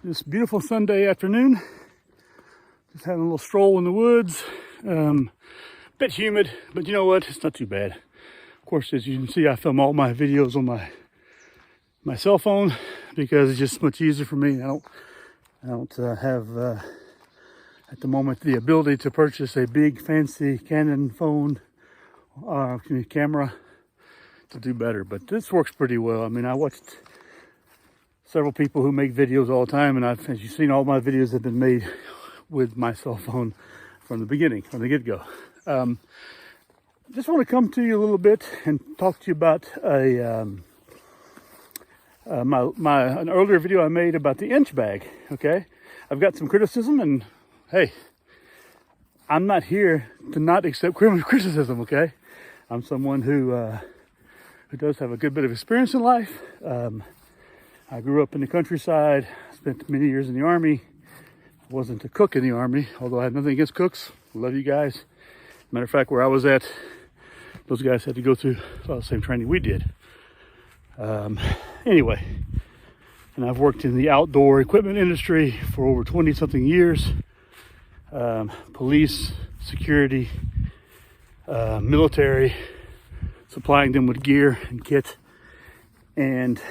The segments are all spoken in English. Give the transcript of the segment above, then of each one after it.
This beautiful Sunday afternoon. Just having a little stroll in the woods. Bit humid, but you know what? It's not too bad. Of course, as you can see, I film all my videos on my cell phone because it's just much easier for me. I don't have at the moment the ability to purchase a big fancy Canon phone camera to do better, but this works pretty well. I mean, I watched several people who make videos all the time, and as you've seen, all my videos have been made with my cell phone from the beginning, from the get-go. Just want to come to you a little bit and talk to you about an earlier video I made about the inch bag. Okay, I've got some criticism, and hey, I'm not here to not accept criticism. Okay, I'm someone who does have a good bit of experience in life. I grew up in the countryside, spent many years in the Army. Wasn't a cook in the Army, although I have nothing against cooks. Love you guys. Matter of fact, where I was at, those guys had to go through the same training we did. Anyway, and I've worked in the outdoor equipment industry for over 20-something years. Police, security, military, supplying them with gear and kit. And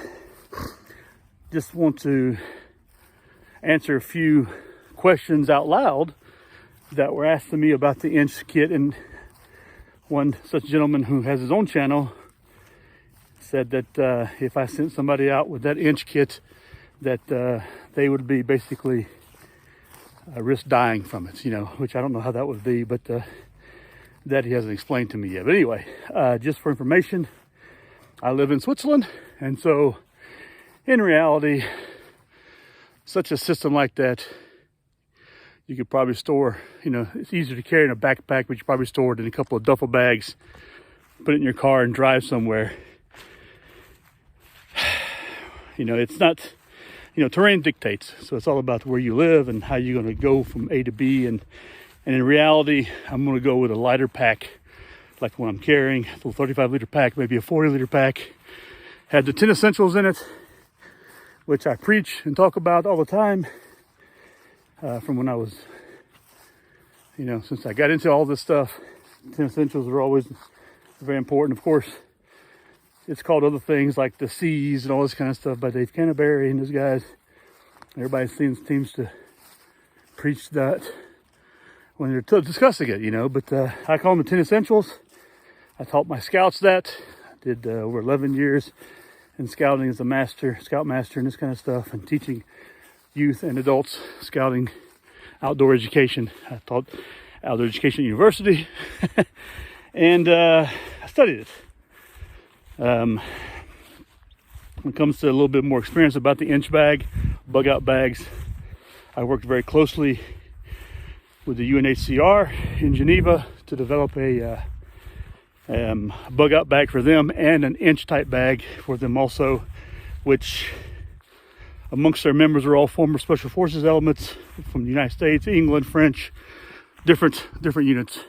just want to answer a few questions out loud that were asked to me about the inch kit. And one such gentleman who has his own channel said that if I sent somebody out with that inch kit, that they would be basically risk dying from it, which I don't know how that would be, but that he hasn't explained to me yet. But anyway, just for information, I live in Switzerland, and so in reality, such a system like that, you could probably store, it's easier to carry in a backpack, but you probably store it in a couple of duffel bags, put it in your car and drive somewhere. It's not, terrain dictates. So it's all about where you live and how you're going to go from A to B. And in reality, I'm going to go with a lighter pack, like what I'm carrying, a little 35-liter pack, maybe a 40-liter pack. Had the 10 essentials in it, which I preach and talk about all the time from when I was, since I got into all this stuff. 10 essentials are always very important. Of course, it's called other things like the C's and all this kind of stuff by Dave Canterbury and those guys. Everybody seems to preach that when they're discussing it, but I call them the 10 essentials. I taught my scouts that. I did over 11 years in scouting as a scout master and this kind of stuff, and teaching youth and adults scouting outdoor education. I taught outdoor education at university and I studied it. When it comes to a little bit more experience about the inch bag, bug out bags, I worked very closely with the UNHCR in Geneva to develop a bug out bag for them and an inch type bag for them also, which amongst their members are all former special forces elements from the United States, England, French, different units,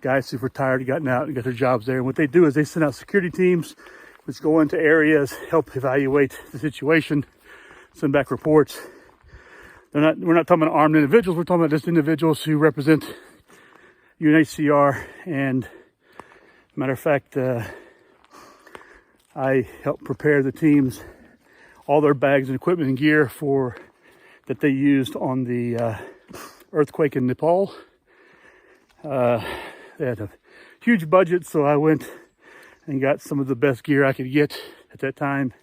guys who've retired, gotten out and got their jobs there. And what they do is they send out security teams which go into areas, help evaluate the situation, send back reports. We're not talking about armed individuals, we're talking about just individuals who represent UNHCR. And matter of fact, I helped prepare the teams, all their bags and equipment and gear that they used on the earthquake in Nepal. They had a huge budget, so I went and got some of the best gear I could get at that time,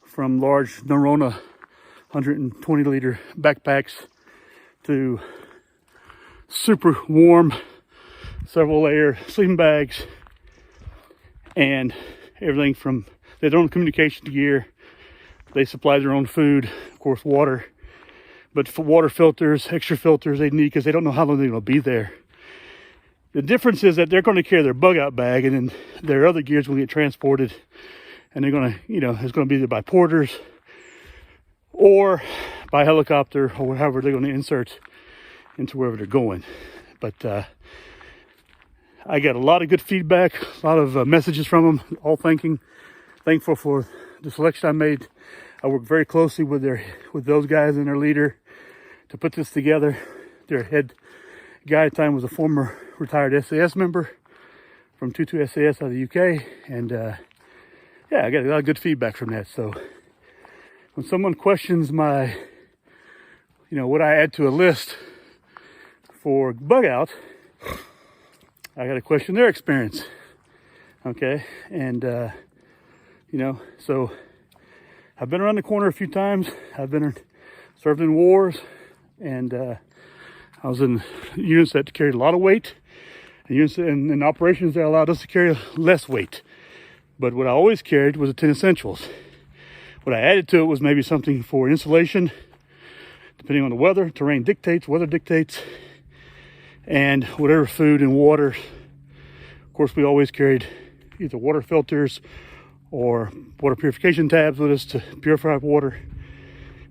from large Norona 120-liter backpacks to super warm several layer sleeping bags, and everything from their own communication gear. They supply their own food, of course, water, but for water filters, extra filters they need because they don't know how long they're going to be there. The difference is that they're going to carry their bug out bag, and then their other gear is going to get transported, and they're going to, it's going to be either by porters or by helicopter or however they're going to insert into wherever they're going. But I got a lot of good feedback, a lot of messages from them, all thankful for the selection I made. I worked very closely with those guys and their leader to put this together. Their head guy at the time was a former retired SAS member from 22 SAS out of the UK, and yeah, I got a lot of good feedback from that. So when someone questions my, what I add to a list for bug out, I got to question their experience. Okay, and so I've been around the corner a few times. I've served in wars, and I was in units that carried a lot of weight, and units in operations that allowed us to carry less weight. But what I always carried was the 10 essentials. What I added to it was maybe something for insulation, depending on the weather. Terrain dictates, weather dictates, and whatever food and water. Of course, we always carried either water filters or water purification tabs with us to purify water.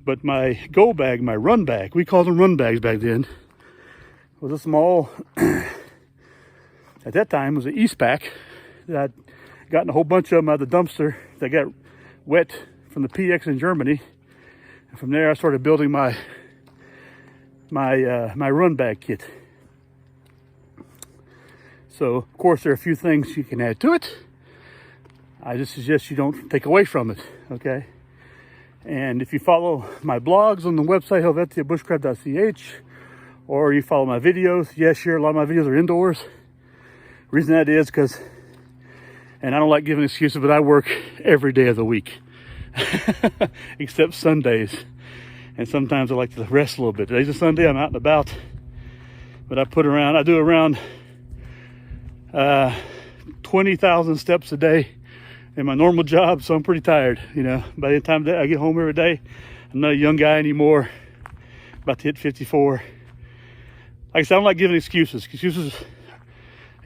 But my go bag, my run bag, we called them run bags back then, was a small, at that time, was an East Pack that I'd gotten a whole bunch of them out of the dumpster that got wet from the PX in Germany. And from there, I started building my run bag kit. So, of course, there are a few things you can add to it. I just suggest you don't take away from it, okay? And if you follow my blogs on the website, helvetiabushcraft.ch, or you follow my videos, yes, sure, a lot of my videos are indoors. The reason that is because, and I don't like giving excuses, but I work every day of the week, except Sundays. And sometimes I like to rest a little bit. Today's a Sunday, I'm out and about, but I do around 20,000 steps a day in my normal job, so I'm pretty tired. By the time I get home every day, I'm not a young guy anymore, about to hit 54. Like I said, I don't like giving excuses. Excuses,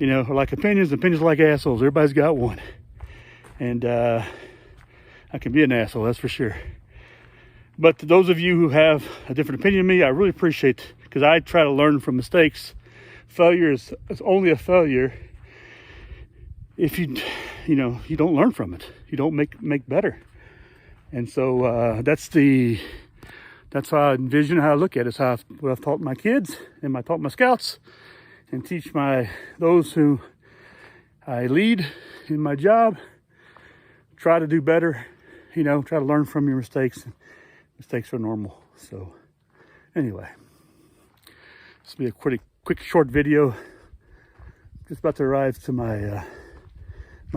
are like opinions. Opinions are like assholes. Everybody's got one. And I can be an asshole, that's for sure. But to those of you who have a different opinion than me, I really appreciate, because I try to learn from mistakes. Failure is only a failure if you don't learn from it. You don't make better. And so that's how I envision, how I look at it. It's what I've taught my kids and I taught my scouts, and teach those who I lead in my job. Try to do better, try to learn from your mistakes. Mistakes are normal. So anyway, this will be a quick short video. Just about to arrive to my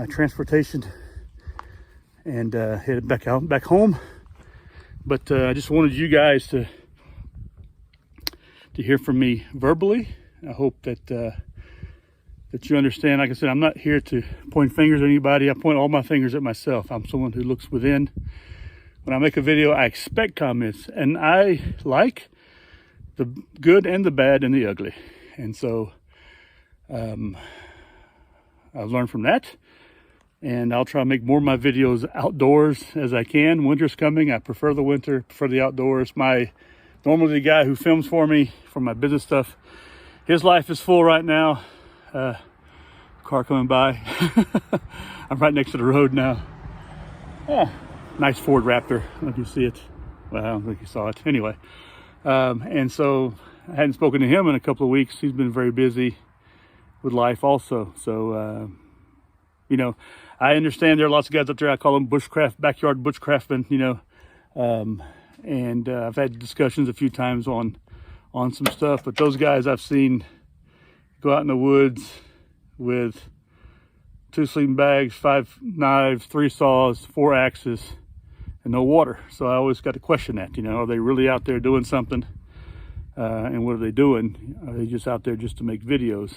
transportation and head back home. But I just wanted you guys to hear from me verbally. I hope that you understand. Like I said, I'm not here to point fingers at anybody. I point all my fingers at myself. I'm someone who looks within. When I make a video, I expect comments, and I like the good and the bad and the ugly. And so I've learned from that. And I'll try to make more of my videos outdoors as I can. Winter's coming. I prefer the winter, prefer the outdoors. Normally the guy who films for me for my business stuff, his life is full right now. Car coming by. I'm right next to the road now. Yeah, nice Ford Raptor. I don't know if you see it. Well, I don't think you saw it. Anyway, and so I hadn't spoken to him in a couple of weeks. He's been very busy with life also. So, I understand there are lots of guys out there. I call them backyard bushcraftmen, and I've had discussions a few times on some stuff, but those guys I've seen go out in the woods with 2 sleeping bags, 5 knives, 3 saws, 4 axes, and no water. So I always got to question that, are they really out there doing something? And what are they doing? Are they just out there just to make videos?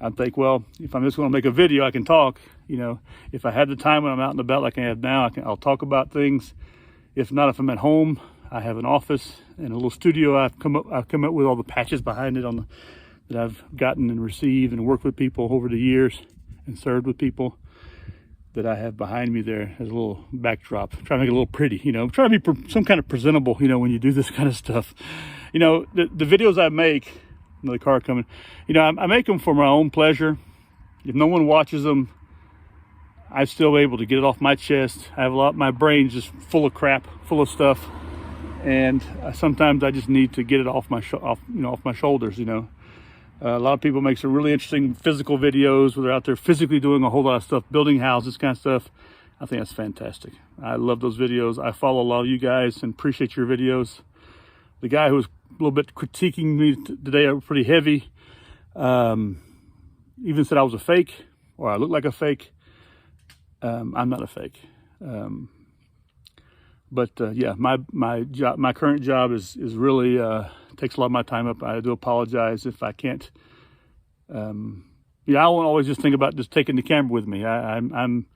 I think, well, if I'm just going to make a video, I can talk. If I had the time when I'm out and about like I have now, I'll talk about things. If not, if I'm at home, I have an office and a little studio. I've come up with all the patches behind it that I've gotten and received and worked with people over the years and served with people that I have behind me there as a little backdrop. I'm trying to make it a little pretty, I'm trying to be some kind of presentable, when you do this kind of stuff. The videos I make, another car coming, I make them for my own pleasure. If no one watches them, I'm still able to get it off my chest. I have my brain's just full of crap, full of stuff, and sometimes I just need to get it off my off my shoulders. A lot of people make some really interesting physical videos where they're out there physically doing a whole lot of stuff, building houses, kind of stuff. I think that's fantastic. I love those videos. I follow a lot of you guys and appreciate your videos. The guy who was a little bit critiquing me today, pretty heavy, even said I was a fake, or I look like a fake. I'm not a fake. Yeah, my current job is really takes a lot of my time up. I do apologize if I can't. I won't always just think about just taking the camera with me. I'm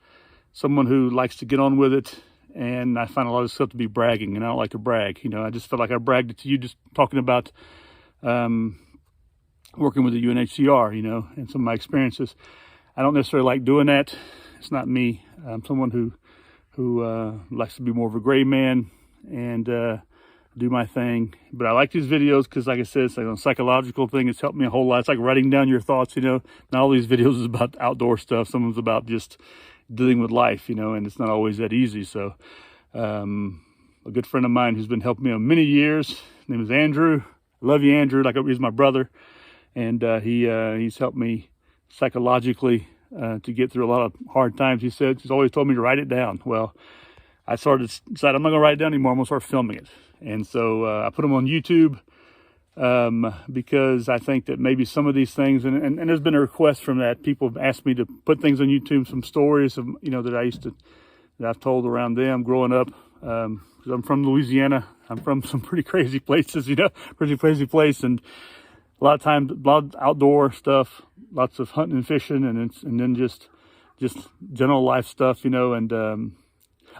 someone who likes to get on with it, and I find a lot of stuff to be bragging, and I don't like to brag. I just felt like I bragged it to you just talking about working with the UNHCR, and some of my experiences. I don't necessarily like doing that. It's not me. I'm someone who likes to be more of a gray man and do my thing. But I like these videos because, like I said, it's like a psychological thing. It's helped me a whole lot. It's like writing down your thoughts, Not all these videos is about outdoor stuff. Some of it's about just dealing with life, and it's not always that easy. So a good friend of mine who's been helping me on many years, his name is Andrew. I love you, Andrew. He's my brother. And he's helped me psychologically to get through a lot of hard times. He's always told me to write it decided I'm not going to write it down anymore. I'm going to start filming it. And so I put them on YouTube because I think that maybe some of these things, and there's been a request from that. People have asked me to put things on YouTube, some stories of, that I've told around them growing up. Because I'm from Louisiana. I'm from some pretty crazy places, pretty crazy place. And a lot of outdoor stuff, lots of hunting and fishing, and then just general life stuff, and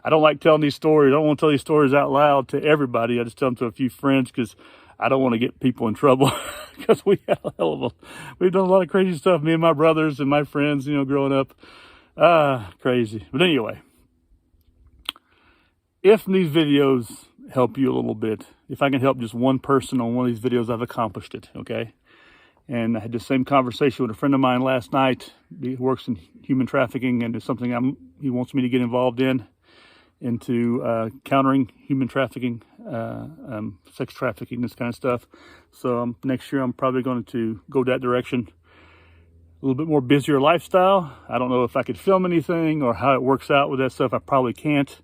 I don't like telling these stories. I don't want to tell these stories out loud to everybody. I just tell them to a few friends because I don't want to get people in trouble because we've done a lot of crazy stuff, me and my brothers and my friends, growing up. Crazy. But anyway, if these videos help you a little bit, if I can help just one person on one of these videos, I've accomplished it, okay? And I had the same conversation with a friend of mine last night. He works in human trafficking, and it's something he wants me to get involved into countering human trafficking, sex trafficking, this kind of stuff. So next year I'm probably going to go that direction. A little bit more busier lifestyle. I don't know if I could film anything or how it works out with that stuff. I probably can't,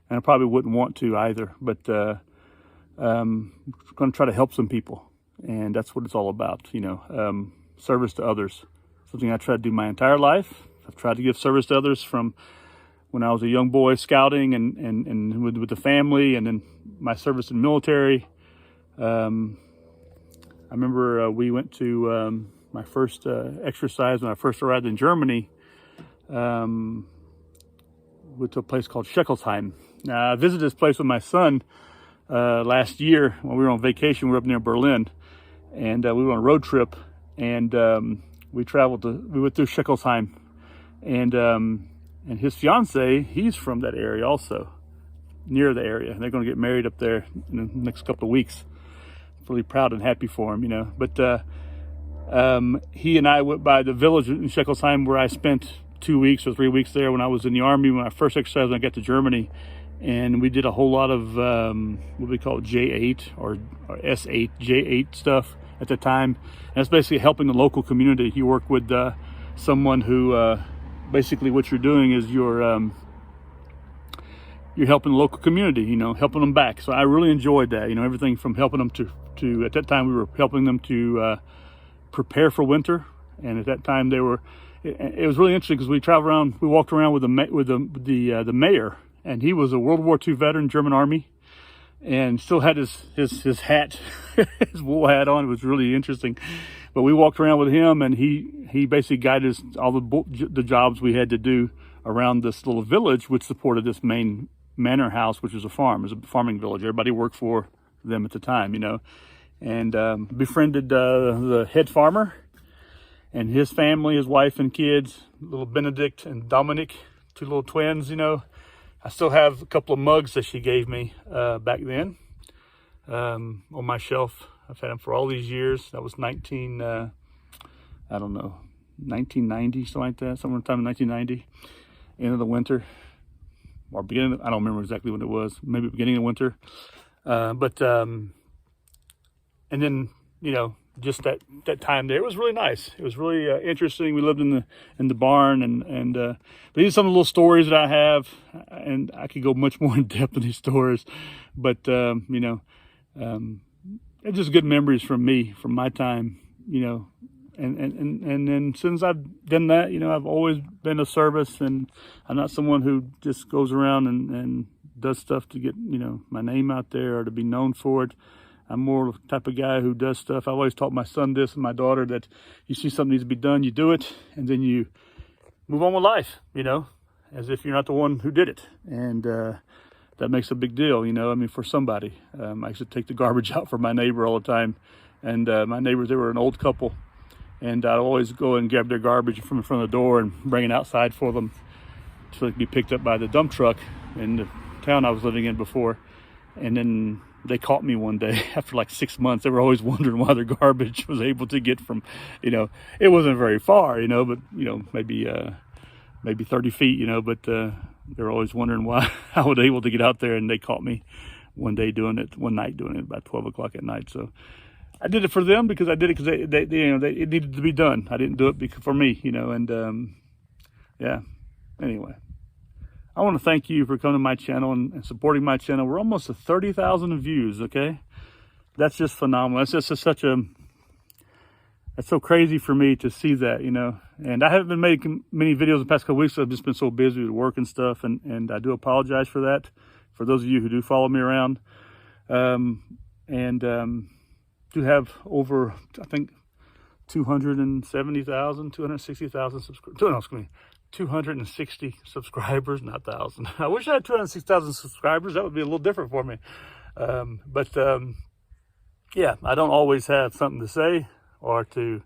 and I probably wouldn't want to either. But I'm going to try to help some people, and that's what it's all about. Service to others. Something I tried to do my entire life. I've tried to give service to others from when I was a young boy scouting and with the family, and then my service in the military. I remember we went to my first exercise when I first arrived in Germany. Went to a place called Scheckelsheim. Now, I visited this place with my son last year when we were on vacation. We were up near Berlin, and we were on a road trip, and we went through Scheckelsheim, and his fiance, he's from that area also, near the area. They're going to get married up there in the next couple of weeks. Really proud and happy for him, But he and I went by the village in Scheckelsheim where I spent 2 weeks or 3 weeks there when I was in the Army, when I first exercised when I got to Germany. And we did a whole lot of what we call J8 or S8, J8 stuff at the time. And that's basically helping the local community. You work with someone who... basically what you're doing is you're helping the local community, helping them back. So I really enjoyed that, everything from helping them to at that time we were helping them to prepare for winter. And at that time it was really interesting because we walked around with the mayor, and he was a World War II veteran, German Army, and still had his hat, his wool hat on. It was really interesting. But we walked around with him, and he basically guided us all the jobs we had to do around this little village, which supported this main manor house, which was a farm. It was a farming village. Everybody worked for them at the time, And befriended the head farmer and his family, his wife and kids, little Benedict and Dominic, two little twins, I still have a couple of mugs that she gave me back then on my shelf. I've had them for all these years. That was 1990, something like that, sometime in 1990. end of the winter, or beginning. I don't remember exactly when it was. Maybe beginning of winter. And then, you know, just that time there, it was really nice. It was really interesting. We lived in the barn, and but these are some of the little stories that I have, and I could go much more in depth in these stories, but you know, it's just good memories from me, from my time, you know, and then since I've done that, you know, I've always been of service, and I'm not someone who just goes around and does stuff to get, you know, my name out there or to be known for it. I'm more the type of guy who does stuff. I've always taught my son this and my daughter, that you see something needs to be done, you do it, and then you move on with life, you know, as if you're not the one who did it. And that makes a big deal, you know, I mean, for somebody. I used to take the garbage out for my neighbor all the time. And my neighbors, they were an old couple. And I'd always go and grab their garbage from in front of the door and bring it outside for them so it could be picked up by the dump truck in the town I was living in before. And then they caught me one day after like 6 months. They were always wondering why their garbage was able to get from, you know, it wasn't very far, you know, but, you know, maybe 30 feet, you know, but they were always wondering why I was able to get out there. And they caught me one night doing it about 12 o'clock at night. So I did it for them because I did it because they you know, it needed to be done. I didn't do it for me, you know, and yeah, anyway. I want to thank you for coming to my channel and supporting my channel. We're almost at 30,000 views, okay? That's just phenomenal. That's just that's so crazy for me to see that, you know. And I haven't been making many videos the past couple weeks. I've just been so busy with work and stuff, and I do apologize for that, for those of you who do follow me around. Do have over, I think, 270,000, 260,000 subscribers. 260 subscribers, not 1,000. I wish I had 260,000 subscribers. That would be a little different for me. Yeah, I don't always have something to say or to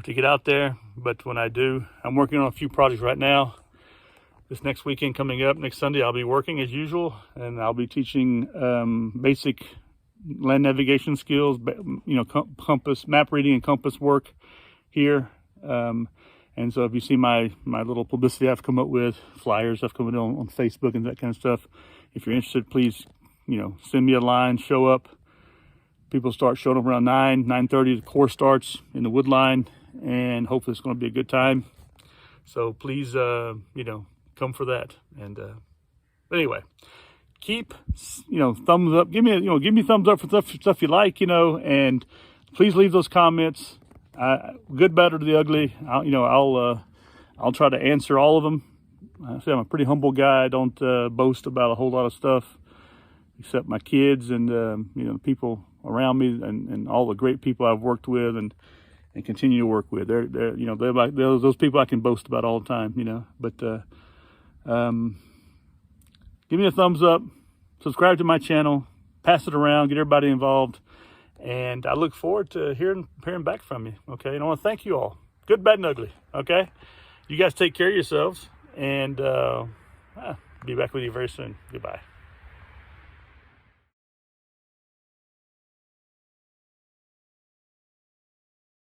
get out there. But when I do, I'm working on a few projects right now. This next weekend coming up, next Sunday, I'll be working as usual, and I'll be teaching basic land navigation skills, you know, compass, map reading and compass work here. And so if you see my little publicity I've come up with, flyers I've come up on Facebook and that kind of stuff, if you're interested, please, you know, send me a line, show up. People start showing up around 9:30. The course starts in the wood line, and hopefully it's going to be a good time. So please, you know, come for that. And anyway, keep, you know, thumbs up. Give me thumbs up for stuff you like, you know, and please leave those comments. Good, bad, or the ugly. I'll try to answer all of them. I say I'm a pretty humble guy. I don't boast about a whole lot of stuff, except my kids and you know, the people around me and all the great people I've worked with and continue to work with. They're you know, they're those people I can boast about all the time, you know. But give me a thumbs up, subscribe to my channel, pass it around, get everybody involved. And I look forward to hearing back from you, okay? And I want to thank you all. Good, bad, and ugly, okay? You guys take care of yourselves, and be back with you very soon. Goodbye.